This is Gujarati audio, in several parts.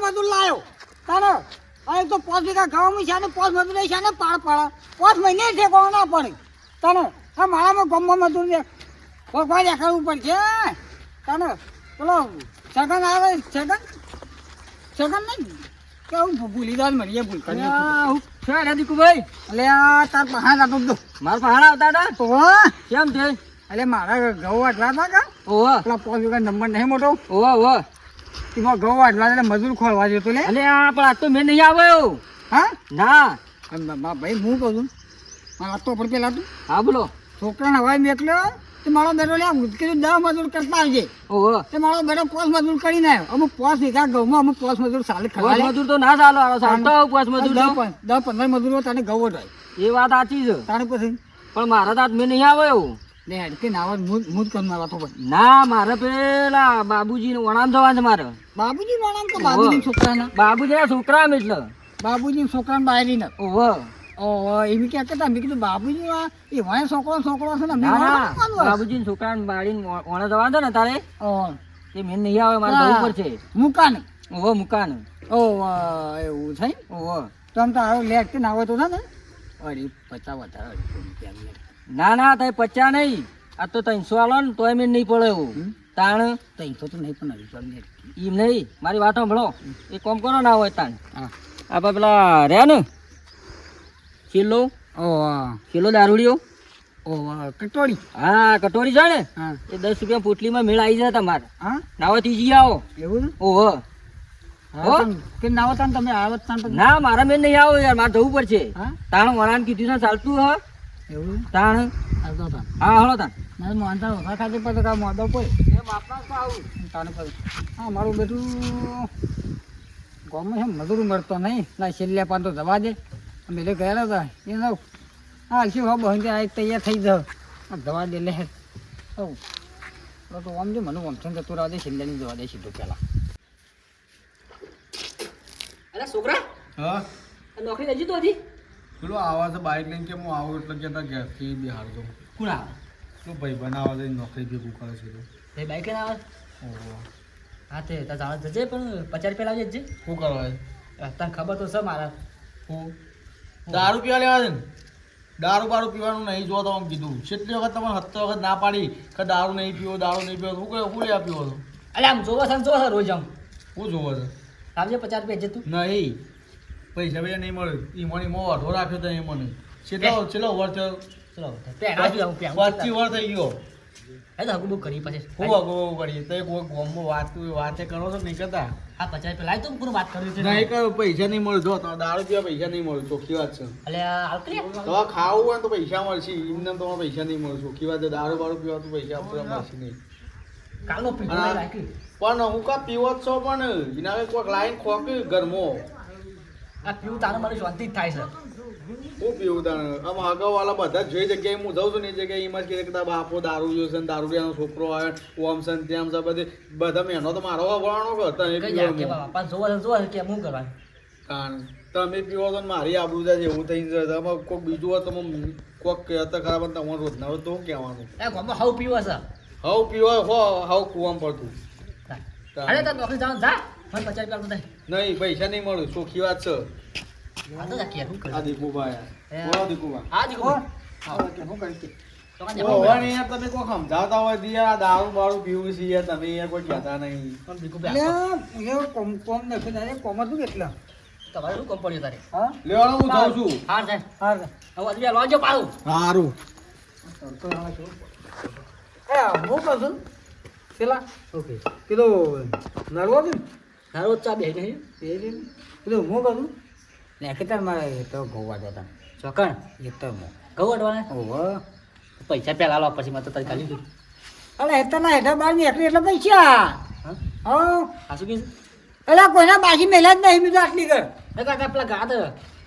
મજૂર લાવ્યો તારે અરે તો 5 વીઘા ઘઉં છે ને 5 મજૂર છે ને પાડ પાડ 5 મહિને ઠેકવાનો ના પડે તારે હા મારામાં ગમમાં મજૂર છે કોઈ દેખાડવું પડશે તારે પેલો સગન આવે સગન નહીં કેવું ભૂલી જાય મળીએ ભૂલ કરી છે દીકુભાઈ એટલે આ તાર પહાડ આવતો દો મારા પહાડ આવતા હતા તો કેમ છે એટલે મારા ઘઉં વાટલા હતા કા ઓહો પેલા 5 વીઘા નંબર નહીં મોટો ઓહો ઓહો એમાં ઘઉં વાટલા એટલે મજૂર ખોલવા જતો લે અલે આ પણ આજ તો મેં નહીં આવ્યો હા ના ભાઈ હું કહું છું મારા તો પણ પેલા તું હા બોલો છોકરાને હવાઈ મેકલ્યો તે મારો બેટો લે કીધું 10 મજૂર કરતા આવજે ઓહો તે મારો બેટો 5 મજૂર કરીને આવ્યો અમુક 5 વીઘા ઘઉંમાં અમુક 5 મજૂર સાલે પાંચ ખવાય મજૂર તો ના ચાલો આવો ચાલતો આવું પાંચ મજૂર તો 10-15 મજૂરો તને ઘઉં વટાય એ વાત સાચી છે તારે પછી પણ મારા તો આજ મેં નહીં આવ્યો લે હેડકે નાવા મૂજ કર મારા તો પણ ના મારે પેલા બાબુજીને વણામ જવાનું છે મારે બાબુજી નું નામ તો બાબુજી છોકરાના બાબુજી છોકરા આમ એટલે બાબુજી છોકરાને બાયરી ને ઓહો એમ ક્યાં કરતા મેં કીધું બાબુજી એ વાય છોકરો છે ને બાબુજી છોકરાને બાળીને વણા જવાનું છે ને તારે તે મેં નહીં આવે મારે જવું પડશે મુકાન ઓહો મુકાન એવું છે ઓહો તો આમ તો આવો લેટ કે ના હોય તો છે ને 50 વધારે ના ના તઈ 50 નહીં આ તો 300 આલો ને તોય મેં નહીં પડે એવું તાણ 300 તો નહીં પણ એમ નહીં મારી વાત સાંભળો એ કોમ કરો ના હોય તાણ હા આપણે પેલા રહ્યા ને કિલો કિલો દારૂડીઓ કટોરી હા કટોરી છે ને હા એ 10 રૂપિયા પોટલીમાં મેળ આવી જાય તમારે હા નાવા ત્રીજી આવો એવું ઓહો કે ના આવતા તમે આવત તા ના મારા મેં નહીં આવો યાર મારે જવું પડશે હા તાણ વણાને કીધું ને ચાલતું હ એવું તાણ આવતો તા હા હળો તાણ ના મોહનતા ઓછા ખાતે પછી કા મોદો પડે એમ આપણા તો આવું તાણે પછી હા મારું બેટું ગામમાં એમ મજૂર મળતો નહીં ના છેલ્લે પાન તો જવા દે અમે એટલે ગયા હતા એ ના હા શું હા બહન આ તૈયાર થઈ જાવ જવા દે લે તો આમ જો મને વમસન જતું રહેવા દે છેલ્લે નહીં જવા દે સીધું પહેલાં અરે છોકરા હા નોકરી જજી તો હતી પેલો આવા છે બાઇક લઈને કે હું આવું એટલે કે તાર ઘેરથી બિહાર દઉં કોણ આવે પેલો ભાઈ બનાવવા જઈને નોકરી ભેગું કરે છે તો ભાઈ બાઈક લઈને આવે ઓહો હા તે તાર જાણ જજે પણ 50 રૂપિયા લાવજે જજે શું કરવા તને ખબર તો છે મારા હું દારૂ પીવા લેવા છે ને દારૂ બારૂ પીવાનું નહીં જો તો આમ કીધું કેટલી વખત તમને 70 વખત ના પાડી કે દારૂ નહીં પીવો શું લેવા પીવો છો અલે આમ જોવો છે રોજ આમ શું જોવો છે લાવજે 50 રૂપિયા જતું નહીં પૈસા પૈસા નહીં મળે એ મને મો વાઢો રાખ્યો તો એ મને છેલ્લો વર્ષ થયો ચલો પેલા જ આવું પેલા 25 વર્ષ થઈ ગયો હે તો હકુ બુક કરી પછી હું અગો કરીએ તો કોઈ ગોમમાં વાતે કરો છો નહીં કરતા હા 50 રૂપિયા લાય તો પૂરું વાત કરી છે નહીં કરો પૈસા નહીં મળે જો તો દારૂ પીવા પૈસા નહીં મળે ચોખ્ખી વાત છે અલે હાલ કરી દવા ખાવું હોય તો પૈસા મળશે એમને તમારે પૈસા નહીં મળે ચોખ્ખી વાત છે દારૂ બારૂ પીવા તો પૈસા આપણે મળશે નહીં કાલનો પીધો હા. રાખી પણ હું કા પીવો જ છો પણ એના કોઈક લાઈન ખોકે ઘરમાં આ પીવું તારે મને શાંતિ જ થાય છે હું પીવું તાણ આમ અગાઉવાળા બધા જ જે જગ્યાએ હું જાઉં છું ને એ જગ્યાએ એમાં જ કહે કે તારા બાપો દારૂ જોયો છે ને દારૂડિયાનો છોકરો આવે ઓમ છે ને તેમ છે બધે બધા મહેનો તો મારો વાપરવાનો કરતા એ કઈ યાર કે પીવામાં બાપા જોવા છે કે હું કરવાનું કારણ તમે પીવો તો ને મારી આબરૂ જાય છે એવું થઈ જાય તમે કોઈક બીજું હોય તો કોઈક કહેતા ખરાબ અને તમારે રોજ ના હોય તો શું કહેવાનું એ ગામમાં હાવ પીવા છે હાવ પીવા હો હાવ કુવામાં પડતું અરે તાર નોકરી જવાનું જા મને 50 રૂપિયા આપતો નહીં પૈસા નહીં મળે ચોખ્ખી વાત છે આ તો જા કે હું કરું આ દીકુભાઈ એ. બોલો દીકુભાઈ આ દીકરો હું કરી કે તો કાંઈ ઓહો જવાનું. ને યાર તમે કોઈ સમજાવતા હોય તો યાર આ દારૂ બારૂ પીવું છે યાર તમે યાર કોઈ કહેતા નહીં પણ દીકરો બે આપો. એટલે કોમ નથી તારે કોમ હતું કેટલા તમારે શું કામ પડ્યું તારે હા લેવાનો હું જાઉં છું હાર છે હા હવે અદબિયા લોજો પાડું સારું હું કહું છું પેલા ઓકે કીધું નરવો છે તારો ચા બે નહીં કીધું હું કહું છું ને કેટલા મારે તો ઘઉં વાટવા હતા ચોકણ ખેતરમાં ઘઉં અડવાના ઓહો પૈસા પહેલા લો પછી મેં તો તારી કાઢી દીધું અરે હેઠળના હેઠળ બાર નીકળી એટલે પૈસા હા હા આ શું કીધું એટલે કોઈના બાકી મેલા જ નહીં બીજું આટલી કર મેં કાકા પેલા ગા તો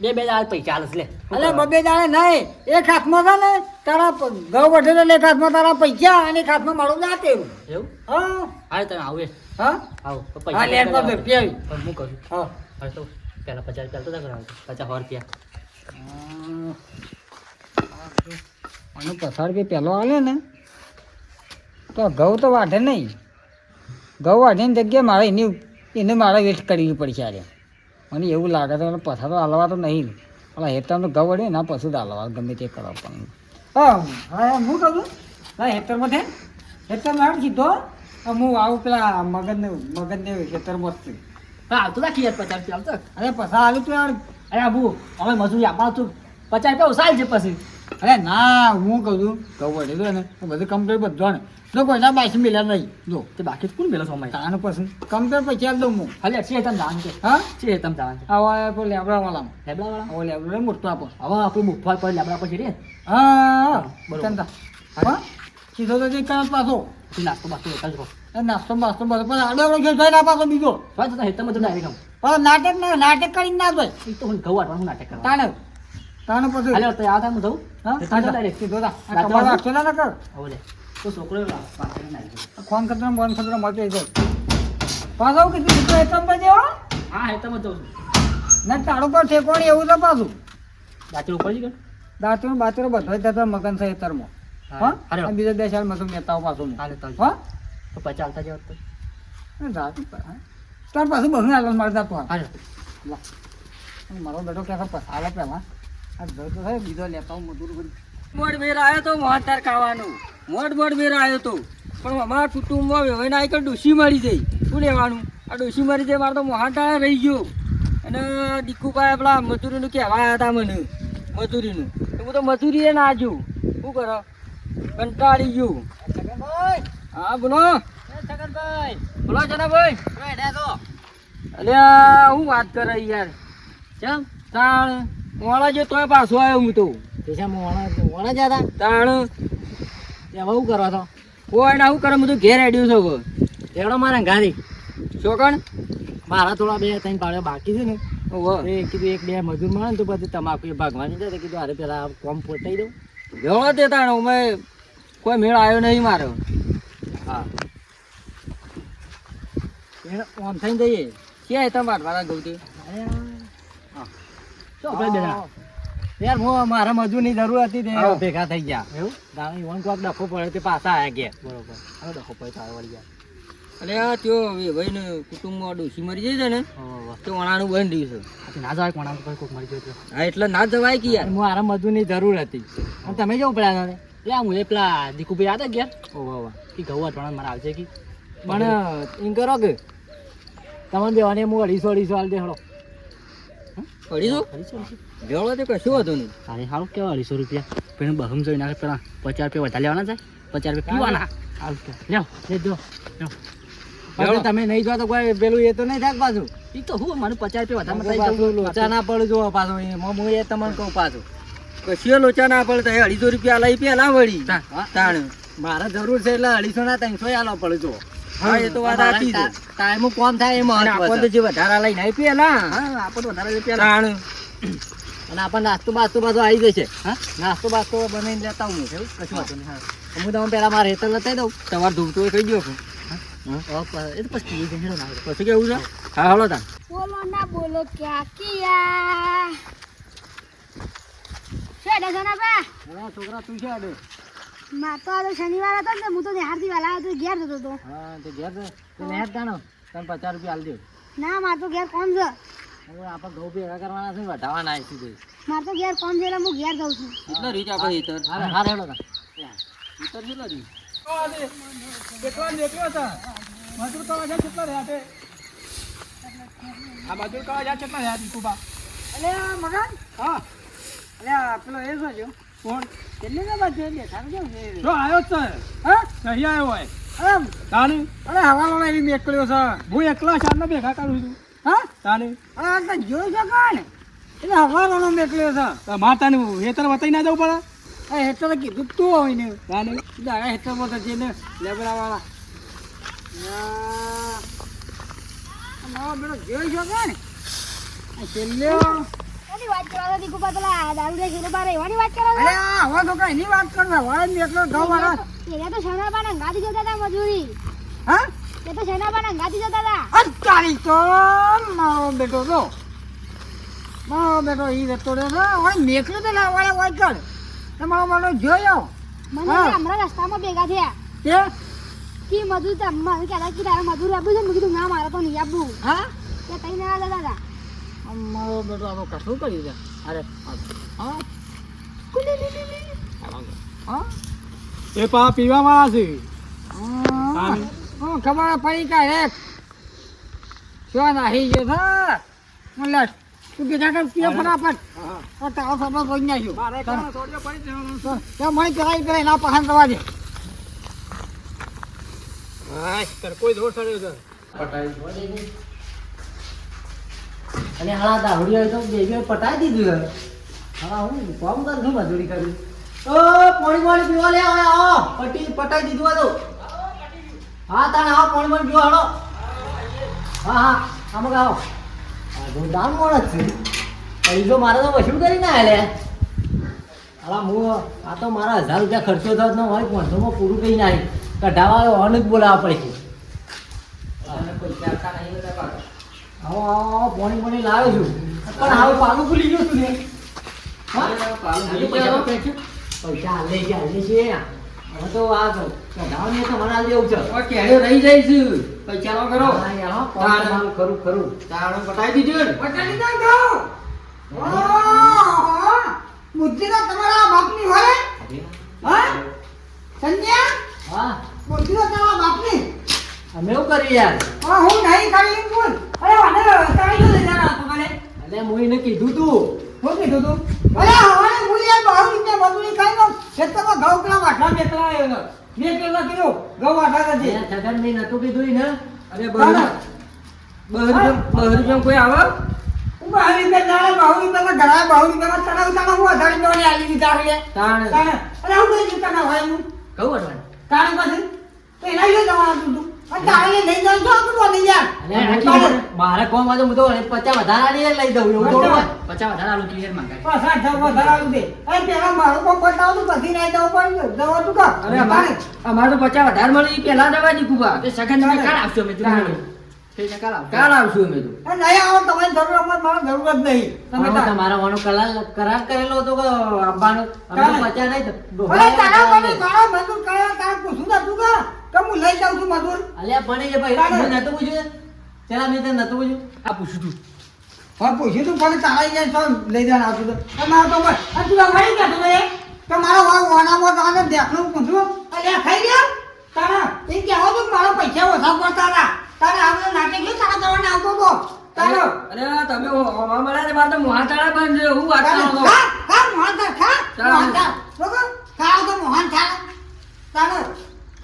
બે દાડા પૈસા હાલસ લે એટલે બબે દાડે નહીં એક હાથમાં છે ને તારા ઘઉં વઢે તો એક હાથમાં તારા પૈસા અને એક હાથમાં મારું જાતે એવું એવું હા હા તમે આવું એ હા આવો તો હા લેટ પર પેવી પણ હું કહું હા હવે તો પહેલા 50 રૂપિયા તો કરાવ 50 રૂપિયા અને 50 રૂપિયા પહેલો આલે ને તો ઘઉં તો વાઢે નહીં ઘઉં વાઢીની જગ્યાએ મારે એને મારે વેસ્ટ કરવી પડશે આજે મને એવું લાગે છે કે પછા તો હાલવા તો નહીં પેલા હેતરનો ઘઉં વળે ના પછી તો હાલવા ગમે તે કરવા પણ હા હા હું કહું છું હા હેતરમાં છે હેતરમાં આવ સીધો હું આવું પેલા મગનને હેતરમાં જ છું હા આવતો રાખી યાર 50 રૂપિયા આવતો અરે પછા હાલું તું યાર અરે આબુ હવે મજૂરી આપવા તું 50 રૂપિયા ઉસાલ છે પછી અરે ના હું કહું છું ઘઉં વળેલું ને બધું કમ્પ્લેટ બધો ને જો કોઈના બાઈસી મિલ્યા નહીં જો તે બાકી કોણ પેલો સમય તાને પછી કમ્પ્લેટ પૈસા આલી દઉં હું ખાલી છે તમ દાન કે હા છે તમ દાન આવા પેલો લેબડાવાળામાં લેબડા વાળા આવો લેબડો મોટો આપો હવે આપણું મુફા પર લેબડા પર છે હા બરોબર. ચંદા હા સીધો તો જઈ કરત પાછો તું નાસ્તો બાસ્તો લેતા જ રહો એ નાસ્તો બાસ્તો બધો પણ આડો ઘેર થઈ ના પાછો બીજો સ્વાદ તો હેતમ તો ડાયરેક્ટ પણ નાટક કરીને ના ભાઈ એ તો હું ઘઉં વાટવાનું નાટક કરવા તાને પછી હાલે તો યાદ હું જઉં હા હેતમ તો ડાયરેક્ટ સીધો તા રાત્રે તમારો રાખશો ના કર હવે લે તો છોકરો પાછળ નાખી ફોન કરતો બોન કરતો મળતો જાય પાછો કીધું સીધો હેતમ પર જેવો હા હેતમ જ જઉં છું ના તાળું પર ઠેકોણ એવું તો પાછું દાંતી ઉપર જ ગયો દાંતરો બાતરો બધો જ જતો મગન છે હેતરમાં હા અને બીજા 2 સાલ મતો નેતાઓ પાછો હાલે તો હા તો 50 આવતા જેવો તો રાતું તાર પાછું બહુ હાલ મારે જતો હાલે મારો બેટો ક્યાં પસાલા પહેલા આ ઘર તો થાય બીજો લેતા હું મજૂર કરી મોડ બેર આવ્યો તો મોહતાર ખાવાનું મોડ બેર આવ્યો તો પણ અમારા કુટુંબમાં વ્યવહાર આવી કે ડોસી મારી જઈ શું લેવાનું આ ડોસી મારી જાય મારે તો મોહાટાળા રહી ગયો અને દીકુભાઈ આપણા મજૂરીનું કહેવાયા હતા મને મજૂરીનું તો હું તો મજૂરીએ ના જોઉં શું કરો કંટાળી ગયું હા બોલો બોલો જનાભાઈ અલ્યા હું વાત કરે યાર કેમ તાણ મોડા જે તોય પાછો આવ્યો હું તો વણા જતા તાણ એમાં શું કરવા તો કોઈ ના શું કરે હું તો ઘેર હેડ્યું છું હવે એવડો મારા ગાડી છોકણ મારા થોડા 2-3 પાડ્યા બાકી છે ને ઓહો એ કીધું 1-2 મજૂર મળે ને તો પછી તમાકુ એ ભાગવાની જાય તો કીધું અરે પેલા કોમ પોતાઈ દઉં વેળો તે તાણ મેં કોઈ મેળ આવ્યો નહીં મારો હા એને ઓમ થઈને જઈએ ક્યાં તમે વાટવાળા ગયું તે યાર હું મારા મજૂરની જરૂર હતી તે હા. ભેગા થઈ ગયા એવું તાણે ઈવન કોક ડખો પડ્યો તે પાછા આવ્યા ગયા બરોબર હવે ડખો પડ્યો તો વળી ગયા એટલે આ ત્યો ભાઈને કુટુંબમાં ડોસી મરી જાય છે ને તો વણાનું બંધ રહ્યું છે ના જવાય કોણા પર કોક મળી ગયો હા એટલે ના જવાય કે યાર મારા મજૂરની જરૂર હતી અને તમે કેવું પડ્યા હતા એટલે હું એ પેલા દીકુભાઈ હતા ગયા ઓહો કે ઘઉં અઠવાણા મારે આવશે કે પણ એમ કરો કે તમને દેવાની હું 250 હાલ દે હળો પડી દો વેળો તે કશું હતું નહીં અરે હારું કેવા 250 રૂપિયા પેલું બહમ જોઈ નાખે પેલા 50 રૂપિયા વધારે લેવાના જાય 50 રૂપિયા પીવાના હાલ કે લ્યો લેજો લ્યો પાછું તમે નહીં જો તો કોઈ પેલું એ તો નહીં થાક પાછું એ તો હું મને 50 રૂપિયા વધારે લોચા ના પડે જો પાછું હું એ તમને કહું પાછું કશું લોચા ના પડે તો 250 રૂપિયા લઈ પેલા વળી તાણ મારે જરૂર છે એટલે 250 ના 300 આલો પડે જો હા એ તો વાત સાચી છે ટાઈમ કોમ થાય એ અને મહત્વ આપણને છે જે વધારા લઈને આવી પેલા હા આપણને વધારે લઈ પેલા તાણ અને આપણને નાસ્તો બાસ્તો બધો આવી જશે હા નાસ્તો બાસ્તો બનાવીને લેતા હું એવું કશું વાંધો નહીં હા હું તમને પેલા મારે હેતર લતાઈ દઉં તમારે ધૂમતું હોય કહી દો એ તો પછી પી જશે ના પછી કેવું છે હા હલો તાણ બોલો ના બોલો ક્યાં કિયા છે ડઝના બા હા છોકરા તું છે આડે માં તો આજે શનિવાર હતો ને હું તો નિહારથી વહેલા આવ્યો તો ઘેર જતો હતો હા તે ઘેર છે તે નહેર તાનો તમે 50 રૂપિયા આલ દે ના માર તો ઘેર કોમ છે હવે આપણે ઘઉં ભેગા કરવાના છે ને વઢાવાના આવી સીધે માર તો ઘેર કોમ છે એટલે હું ઘેર જઉં છું કેટલો રીચ આપણે હીટર હારે હારે હેડો તા હીટર કેટલો રીચ અલે મગન હા અલે પેલો એ શું છે કોણ કેટલી ને બાજુ લે સારું કેમ છે જો આવ્યો છે હા નહીં આવ્યો હોય આમ તાની અરે હવાનો એવી મેકલ્યો છે હું એકલા શારના ભેગા કરું છું હા તાની અરે આ તો જોઈ છે કોણ એટલે હવાનો મેકલ્યો છે તો માતાનું હેતર વતાઈ ના જવું પડે આ હેઠળ તો કીધું તું હોય ને તાની દાડા હેઠળમાં તો જઈને લેબડાવાળા મારો બેટો જોઈ છે કોણ આ છેલ્લો એની વાત કરવા તો દીકુ પેલા દારૂ દે છે બારે એવાની વાત કરો અરે આ હવે તો કઈ ની વાત કરતા વાળા ને એટલો ઘઉં વાળા એ તો શનાબાના ગાડી જતા હતા મજૂરી હા એ તો શનાબાના ગાડી જતા હતા અત્યારે તો મારો બેટો તો મારો બેટો ઈ વેતો રે છે હવે મેકલું તો ના વાળા વાત કર તમારો મારો જોયો મને હા. હમણાં રસ્તામાં ભેગા થયા કે કે મજૂર તો મને કહેતા કે તારે મજૂર આપવું છે મેં કીધું ના મારે તો નહીં આપવું હા કે તઈ ના દાદા મારો બેટો આનો કશું કર્યું છે અરે હા હા એ પા પીવા વાળા છે ખબર પડી કે રે શું નાહી ગયો છે મને તું કીધા કે પીએ ફટાફટ તારો સભા કોઈ નાખ્યો મારે કાં થોડીઓ પડી જવાનું. ત્યાં મને કરાવી કરે એના પસંદ કરવા દે હાય, તારે કોઈ જોર ચડ્યો છે. અને હાલા દાવડી હોય તો બે પટાઈ દીધું છે. હા હું કોમ કરું છું મજૂરી કરી. ઓ પાણી પીવા લે હવે આવો પટાઈ દીધું આ તો. હા તાણે આવો પાણી પીવા હાલો. હા આમાં આવો. આ જોરદાર મોડત છે. પૈસો મારે તો વસૂલ કરી ના લે. હાલા હું આ તો મારા 1000 રૂપિયા ખર્ચો થયો ન હોય 500 માં પૂરું કઈ નાખી. કઢાવા ઓન જ બોલાવવા પડે છે. આવો પાણી લાવ્યો છું પણ હવે પાલું ભૂલી ગયો છું ને. પૈસા હાલે છે હવે તો આ કઢાવને તો મને દેવું છે. કેળે રહી જઈશું પૈસા નો કરો હા યાર, હા, પાણી ખરું તાણું પટાઈ દીધું ને પટાડી દો જાઓ ઓહો બુદ્ધિ તો તમારા બાપની હોય હા સંજ્ઞા હા બુદ્ધિ તો તમારા બાપની અમે એવું કર્યું યાર. હા હું નહીં કરી બોલ અરે વાને કરી દો જરા તો મને એટલે હું એને કીધું તું હું કીધું તું અરે હવાને હું યાર બહુ રીતે મજૂરી કરી દઉં ખેતરમાં ઘઉં પેલા વાઠા બેકલા આવ્યો ને બે પેલા કીધું ઘઉં વાઠા નથી છગન મેં નતું કીધું ને. અરે બહુ કોઈ આવે બાહરી બે જાણે બાહરી પેલા ઘણા બાહરી પેલા ચડાવ હું અધારી જોડે આલી દીધા છે તાણ તાણે અરે હું કઈ દીધા ના ભાઈ હું કહું અડવાણ. તાણે પછી તો એના જો જવાનું તું અને તાણે લઈ જાવ છો તું બોલી યાર મારે કોમ હોય તો હું તો 50 વધારાની લઈ દઉં એવું થોડું હોય. 50 વધારાનું ક્લિયર માંગાય. પાછા જવા ધરાવું દે અરે પેલા મારું કોમ બતાવ તું પછી નહીં જવું પડે જવા તું કા અરે અમારે તો 50 વધારે મળી પેલા દવા દી કુબા તે સગન તમે કાલ આવશો મેં તાણ. કાલ આવશું અમે તો એ નહીં આવો તમારી જરૂર અમારે મારે જરૂર જ નહીં તમે તમે તમારા વાનો કરાર કરેલો હતો કે આવવાનો અમે તો 50 નહીં તો અરે તારા મને તારા મજૂર કયા તારા પૂછું ના તું કા કે હું લઈ જાઉં છું મજૂર અલ્યા પણ એ ભાઈ મેં નતું પૂછ્યું ચલા મેં તને નતું પૂછ્યું આ પૂછ્યું તું. હા પૂછ્યું તું પણ તારા જાય તો લઈ જવાનું આવતું તો મારો તો બસ આ તું વળી ગયા તું એ તો મારો વાનામાં તારે દેખનું પૂછું અરે ખાઈ ગયા તારા એ કહેવો તું મારો પૈસા ઓછા પડતા હતા તારે આપણે નાટક લે તારા દવાને આવતો તો તારો અરે તમે હવા મળ્યા ને મારે તો મોહાટાળા બંધ છે હું વાત તારે કરો ખા ખા મોહન તાર ખા તારે. મોહન તાર લોકો ખાઓ તો મોહન તાર તારે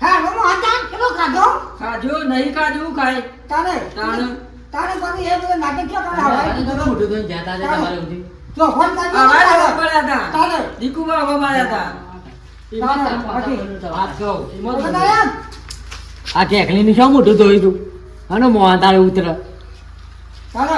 ખા લો મોહન તાર કેટલો ખાધો ખાજો નહીં ખાજો ખાય તારે તારે. તારે પછી એ બધું નાટક ક્યાં કરે આ હવે તો મોટું તો જ્યાં તારે તમારે ઉધી. જો ફોન કરજો અમારે હવા મળ્યા હતા તારે દીકુબા હવા મળ્યા હતા વાત કહું. બતાયા આ ટેકલીનું શું મોટું ધોઈ તું અને મોહન તારે ઉતર. તારે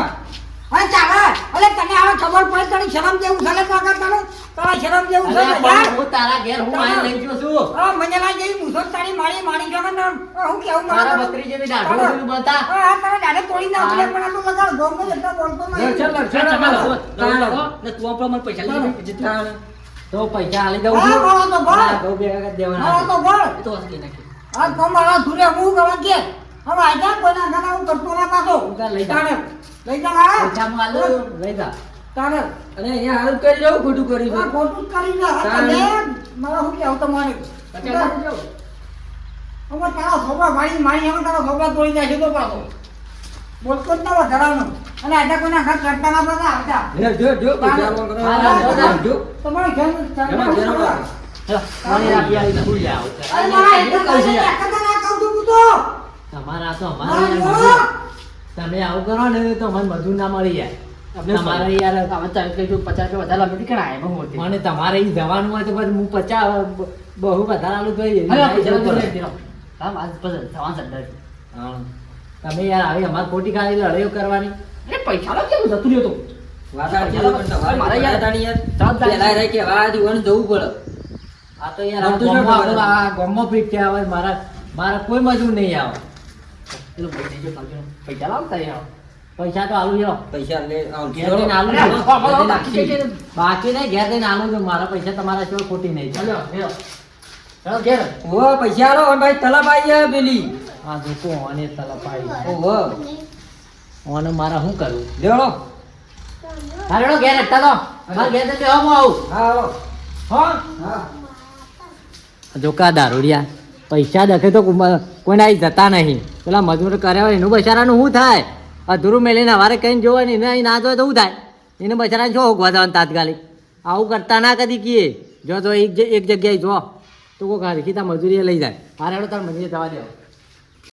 અરે ચાલે અલે તને હવે ખબર પડે તને શરમ જેવું છે તો આગળ તને તારા શરમ જેવું છે અલ્યા ને યાર પણ હું તારા ઘેર હું આઈને લઈ ગયો છું. આ મંજલા જેવી મુસોર તારી મારી ગયો ને હું કેવું તારા બકરી જેવી દાઢો જેવી બનતા. આ તારા દાડે તોડી નાખલે પણ આ તો લગાડ ગોમનો જેટલો બોલતો નહીં તો પૈસા આલી દઉં હા, છું. બોલો તો બોલ. હા, ઘઉં ભેગા કરી દેવાના. હા તો બોલ એ તો હસી નાખી. આ તો મારા ધુરે હું ગવા કે હવે આજા કોઈના ઘરે હું કરતો ના પાછો હું કાલ લઈ જા. તારે લઈ જા મારા પૈસા હું આલું, લઈ જા. તારે અને અહીંયા હાલ કરી જાવ ખોટું કરી આ ખોટું જ કરી દે હા તને મારા હું કેવું તો મારે હવે તારા છોકરા મારી હવે તારા છોકરા તોડી જાય છે તો પાછો બોલતો જ ના વધારાનો અને આજા કોઈના ઘર કરતા ના બધા આવતા જો પૈસા નો કરો. જો તમારે ઘર એમાં ઘેર આવો. હેલો, પાણી રાખી આલી ભૂલ જાઓ. અરે મારા એટલે કહું છું ના કહું છું તું તો તમારા તો મારા અમારા જો. મજૂર. તમે આવું કરો ને તો મને મજૂર ના મળી જાય. તમારે યાર મને તમારે ઈ જવાનું હોય તો પછી હું 50 બહુ વધારે આલું તો હા. તમે યાર આવી અમારે ખોટી ખાલી લડાઈઓ કરવાની. વાત સાચી છે, પણ તમારે મારા યાર તાણી યાર પહેલા રે કે આ દીવાને જવું પડે. આ તો યાર આમ તો શું આ ખબર? ગામમાં ફીટ છે હવે મારા કોઈ મજૂર નહીં આવે. પૈસા તો આલુ યાર. પૈસા લે આવ ઘેર જઈને આલુ અરે, છે. બાકી નહીં ઘેર જઈને આલુ છે. મારા પૈસા તમારા સિવાય ખોટી નહીં જાય. હેડો ઘેર ઓહો પૈસા આલો અને ભાઈ તલબ આવી જાય પેલી આ જોકો ઓને તલપાઈ ઓહો ઓને મારા શું કરું લેવડો હા હેડો ઘેર હેડતા તો મારા ઘેર જઈને હું આવું હા આવો હો હા જોકા દારૂડિયા પૈસા દખે તો કોઈને અહીં જતા નહીં પેલા મજૂર કર્યા હોય એનું બચારાનું શું થાય અધૂરું મેલીને સવારે કહીને જોવાની એને અહીં ના જોવે તો શું થાય એને બચારાને જો હોગવા જવાનું તાત્કાલિક આવું કરતા ના કદી કીએ જો એક જગ્યાએ જો તો કોઈ હરખી મજૂરી લઈ જાય હારે હેડો તાર મંદિરે જવા દેવો